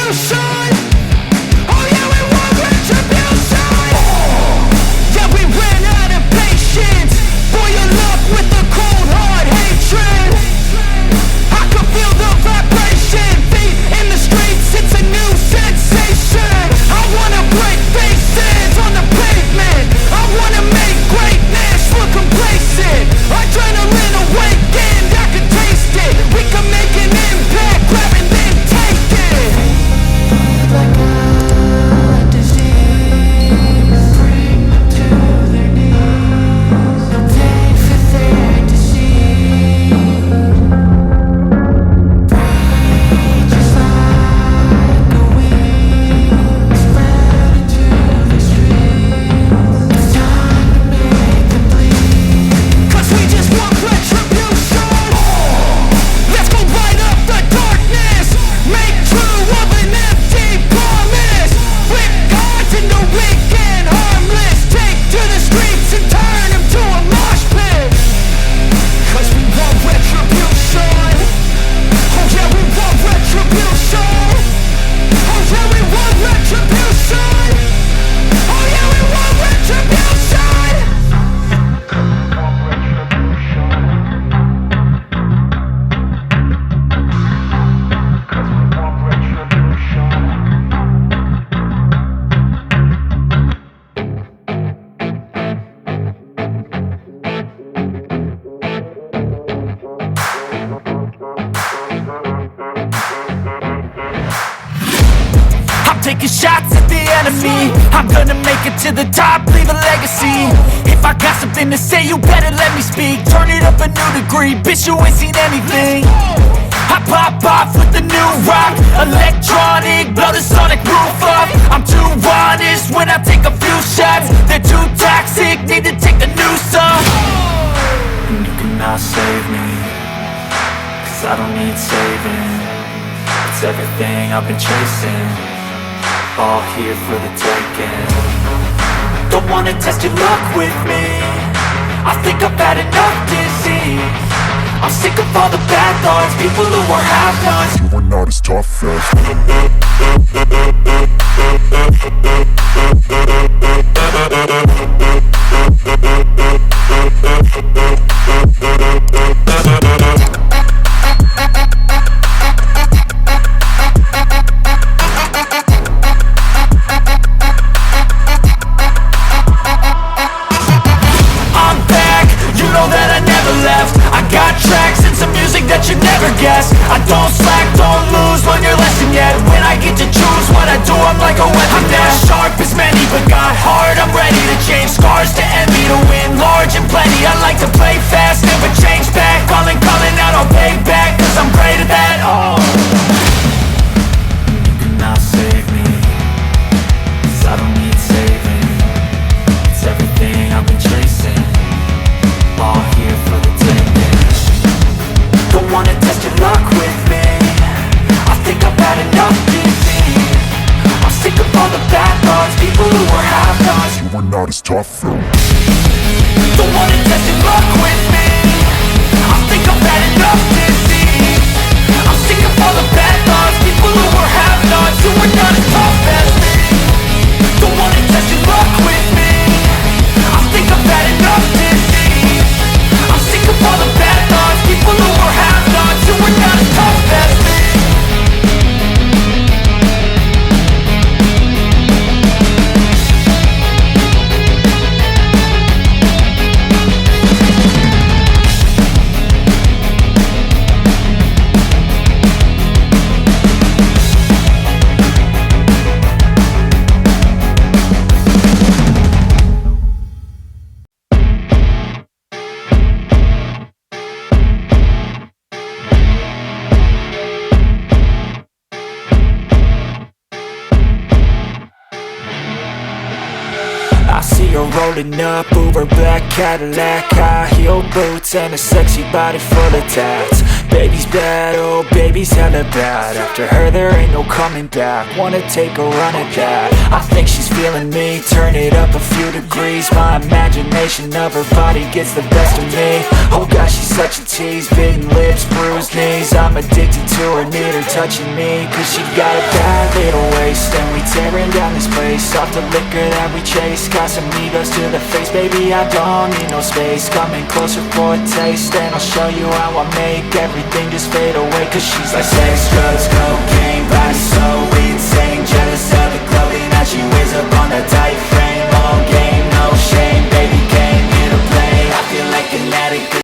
retribution. Oh yeah, we want retribution. Yeah, we ran out of patience. Boil your love with the cold hard hatred. I can feel the vibration. Feet in the streets, it's a new sensation. I wanna break faces on the pavement. I wanna make greatness look complacent. Adrenaline awakened, I can taste it. We can make an impact, grab and then take it. Like a disease, bring them to their knees. No pain for their disease. Breathe just like a weed, spread into the streets. It's time to make them bleed. 'Cause we just want retribution. Let's go light up the darkness. Make true of an empty promise. Flip gods into weak and harmless. Take to the streets and turn them to a mosh pit. 'Cause we want retribution. Oh yeah, we want retribution. Oh yeah, we want retribution. Oh yeah, we want retribution. I'm taking shots at the enemy. I'm gonna make it to the top, leave a legacy. If I got something to say, you better let me speak. Turn it up a new degree, bitch, you ain't seen anything. I pop off with the new rock, electronic, blow the sonic roof up. I'm too honest when I take a few shots. They're too toxic, need to take the noose off. And you cannot save me, 'cause I don't need saving. It's everything I've been chasing, all here for the taking. Don't wanna test your luck with me, I think I've had enough disease. I'm sick of all the bad thoughts, people who are half-nots. You are not as tough as I'm back, you know that I never left. I got tracks and some music that you never guessed. I don't slack, don't lose, learn your lesson yet. When I get to choose what I do, I'm like a weapon. I'm not sharp as many, but got hard, I'm ready to change. Scars to envy, to win large and plenty. I like to play fast, never change back. Calling out, I'll pay back, 'cause I'm great at that. Oh, you cannot save me, 'cause I don't need saving. It's everything I've been chasing, all here for the taking. Don't wanna test your luck with me, I think I've had enough disease. I'm sick of all the bad thoughts, people who are half-nots. you are not as tough as Don't wanna test your luck with me, I think I've had enough disease. I'm sick of all the bad thoughts, people who are half-nots, who are not as tough as me. Don't wanna test your luck with me, I think I've had enough disease. I'm sick of all the bad thoughts, people who are half-nots, who are not as tough as me. I see her rolling up, Uber black Cadillac, high heel boots and a sexy body full of tats. Baby's bad, oh baby's hella bad. After her there ain't no coming back. Wanna take a run at that. I think she's feeling me. Turn it up a few degrees. My imagination of her body gets the best of me. Oh gosh, she's such a tease. Bitten lips, bruised knees. I'm addicted to her, need her touching me. Cause she got a bad little waist. And we tearing down this place. Off the liquor that we chase. Got some egos to the face. Baby, I don't need no space. Coming closer for a taste. And I'll show you how I make everything just fade away. Cause she's like sex, drugs, cocaine. Body so insane. Jealous of the clothing that she wears up on the tight.